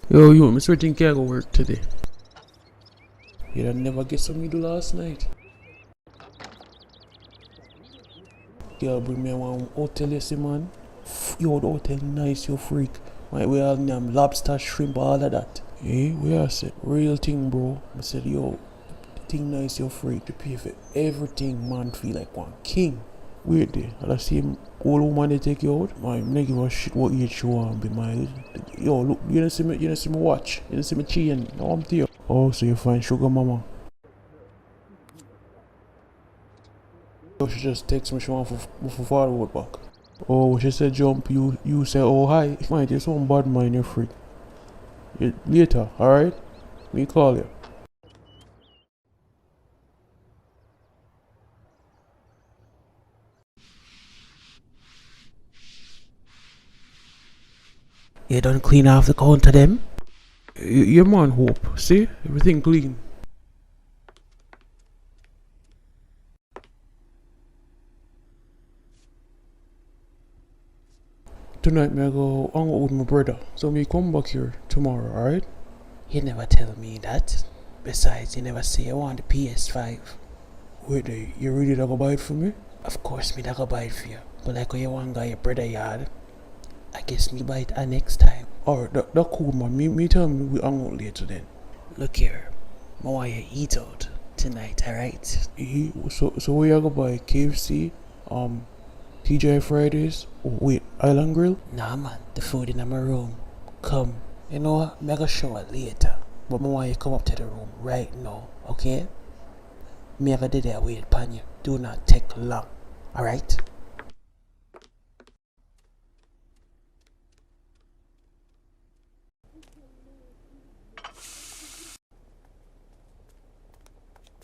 Yo, Mr. Think I go work today. You done never get some you do last night. Girl, bring me one hotel, you see, man. Yo, the hotel nice, you freak. We all them lobster, shrimp, all of that. Eh, we are said, real thing, bro. I said, yo, the thing nice, you freak. To pay for everything, man, feel like one king. Wait there, I see him, old woman they take you out. Man, I give a shit what age you want be, man. Yo, look, you don't see me watch. You don't see me chain. Now I'm to you. Oh, so you find sugar mama. So she just text me she want for forward back. Oh, she said jump, you say oh hi. Mind you, some bad mind you're free. Later, alright? Me call you. You done clean off the counter them? Your man hope. See? Everything clean. Tonight me I go hang out with my brother. So me come back here tomorrow, alright? You never tell me that. Besides, you never say you want the PS5. Wait, you really not gonna buy it for me? Of course me not gonna buy it for you. But like when you want to go your brother yard, I guess me buy it next time. Alright, that cool man. Me tell me we hang out later then. Look here, I want you eat out tonight, alright? So where you gonna buy KFC? TGI Fridays? Oh wait, Island Grill? Nah man, the food in my room. Come. You know what? I'm gonna show it later. But I want you to come up to the room right now, okay? Me ever did that wait upon you. Do not take long. Alright?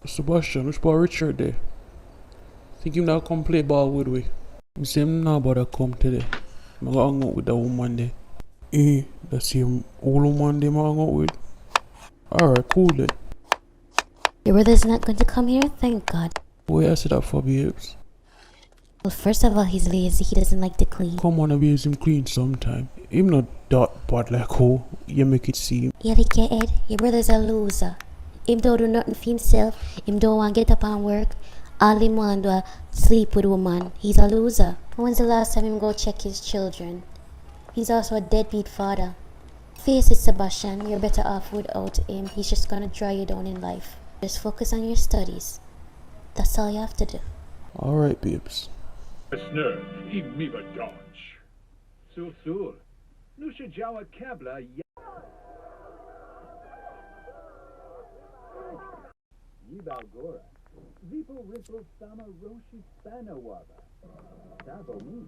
Sebastian, which boy Richard there? Think him not come play ball with we? You say him not bother come today. I'm gonna hang out with that woman there. Eh, the same old woman they hang out with. Alright, cool then. Your brother's not going to come here? Thank God. Why I said that for babes? Well, first of all, he's lazy. He doesn't like to clean. Come on, babes, him clean sometime. Him not that bad like how you make it seem. Yeah, dickhead. Your brother's a loser. Him don't do nothing for himself. Him don't want to get up and work. All him want to sleep with woman. He's a loser. When's the last time him go check his children? He's also a deadbeat father. Face it, Sebastian. You're better off without him. He's just gonna dry you down in life. Just focus on your studies. That's all you have to do. Alright, babes. Snör i miva dodge. Sur. Nu się działa kabla. Yibalgora. Vipo ripple sama roshi spanawaga. Dabo me.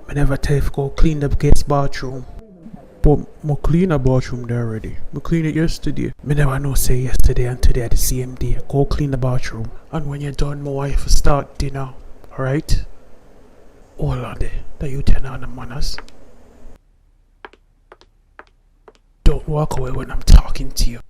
I never tell if go clean the guest bathroom. But I clean a bathroom there already. I clean it yesterday. I never know say yesterday and today at the same day. Go clean the bathroom. And when you're done, my wife start dinner. Alright? Hold on there. That you turn on the manners. Don't walk away when I'm talking to you.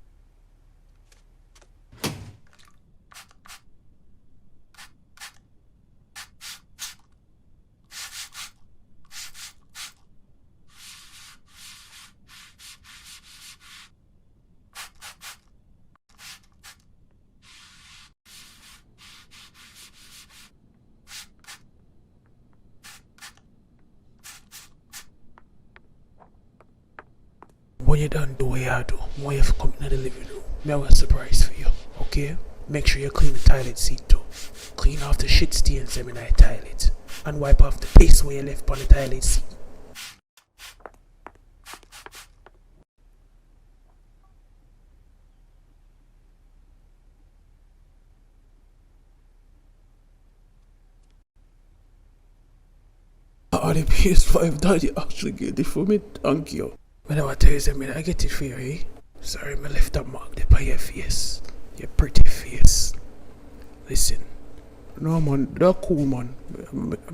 When you done do what you do, when you come in the living room, I have a surprise for you, okay? Make sure you clean the toilet seat too. Clean off the shit stains in the toilet. And wipe off the piss where you left on the toilet seat. Oh, the PS5 daddy actually get it for me, thank you. I never tell you something, I get it for you, eh? Sorry, I left that mark there by your face. Your pretty face. Listen. No man, that cool man.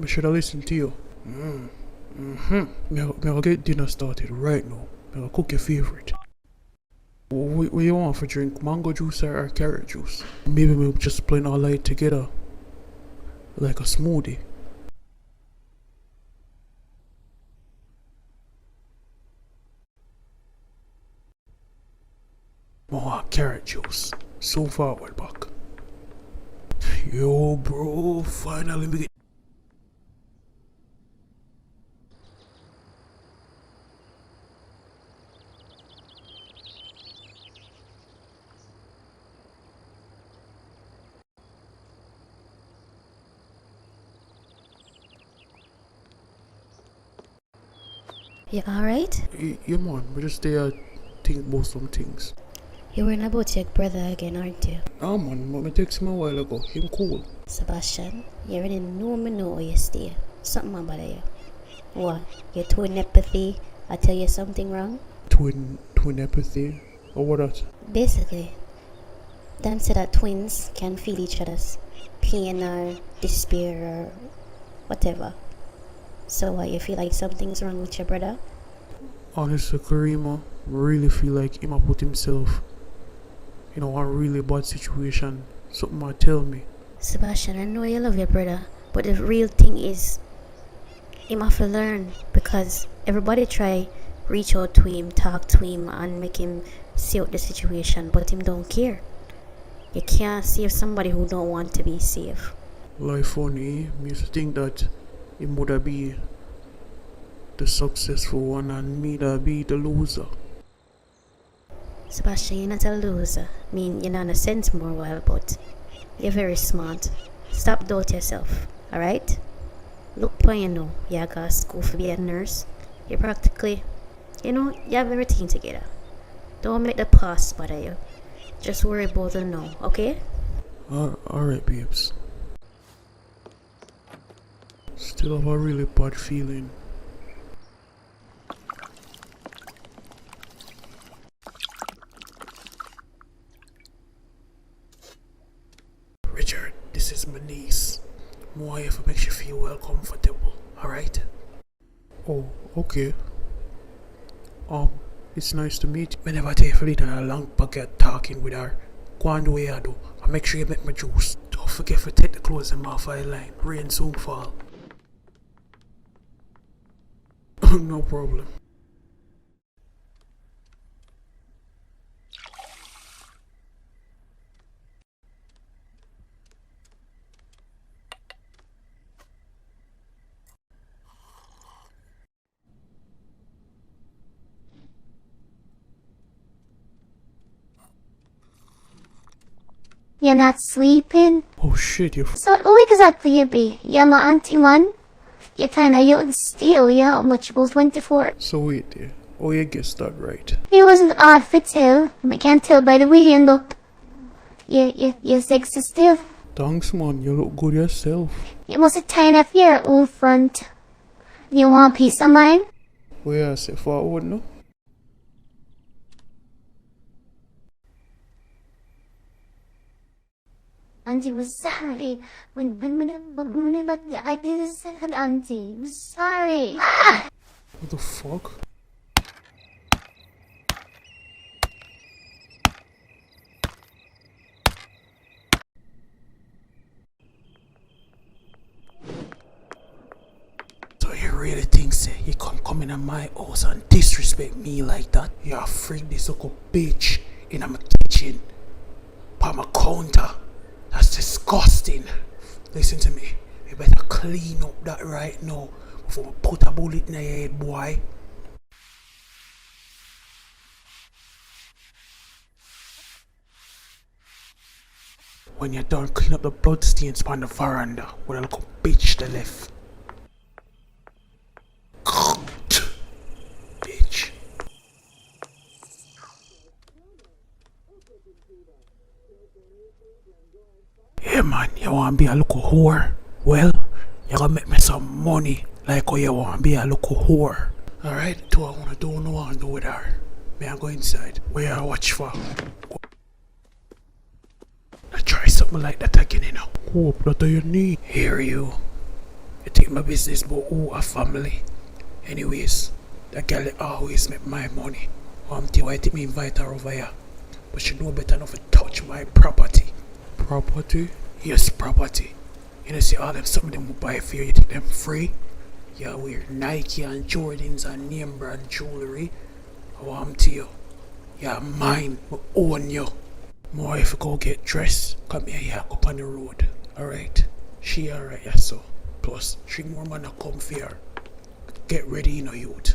I should have listened to you. I'll get dinner started right now. I'll cook your favorite. What you want for drink? Mango juice or carrot juice? Maybe we'll just blend all that together. Like a smoothie. carrot juice. So forward back. Yo, bro, finally we get. You alright? Yeah, man, we just there think about some things. You worrying about your brother again, aren't you? Nah, man, but me text him a while ago. Him cool. Sebastian, you already know me know where you stay. Something about you. What? Your twin empathy? I tell you something wrong? Twin empathy? Or what that? Basically, them say that twins can feel each other's pain or despair or whatever. So what, you feel like something's wrong with your brother? Honestly, Karima, really feel like him a put himself in a really bad situation. Something might tell me. Sebastian, I know you love your brother, but the real thing is him have to learn, because everybody try reach out to him, talk to him and make him see out the situation, but him don't care. You can't save somebody who don't want to be saved. Life funny, me used to think that him would be the successful one and me that be the loser. Sebastian, you're not a loser. I mean, you're not a sense more well, but you're very smart. Stop doubt yourself, alright? Look what you know. You got school for being a nurse. You're practically, you have everything together. Don't make the past bother you. Just worry about the now, okay? Alright, babes. Still have a really bad feeling. Richard, this is my niece. More if it makes you feel well comfortable, alright? Oh, okay. It's nice to meet you. Whenever I take a little long pocket talking with her, go on the way I do. And make sure you make my juice. Don't forget to take the clothes and off the line. Rain soon fall. No problem. You're not sleeping? Oh shit, you So who exactly you be? You're my auntie one? You kinda young still, yeah, muchable 24. So wait there. Oh, you guessed that right. He wasn't odd for tell. I can't tell by the way you look. You're sexy still. Thanks man, you look good yourself. You must have tied up your old front. You want peace of mind? Where I say forward no? Auntie was sorry. When I did say Auntie was sorry. What the fuck? So you really think say you come in my house and disrespect me like that? You a freak this little bitch in my kitchen. By my counter. That's disgusting. Listen to me. You better clean up that right now before I put a bullet in your head, boy. When you're done, clean up the bloodstains on the veranda with a little bitch to left. Bitch. Yeah man, you wanna be a little whore? Well, you gonna make me some money like how you wanna be a little whore. Alright, do I wanna do no one do with her? May I go inside? Where I watch for? I try something like that again, you know. Hope that you need. Hear you. You think my business but who a family. Anyways, that girl always make my money. Why think me invite her over here? But she know better enough to touch my property. Property? Yes, property. You know, see all them some of them who buy for you think them free? You wear Nike and Jordans and name brand jewelry. I want to you. You're mine, I own you. My wife go get dressed. Come here, yeah, up on the road. Alright. She alright, yeah, so. Plus, 3 more man a come for her. Get ready, you know, youth.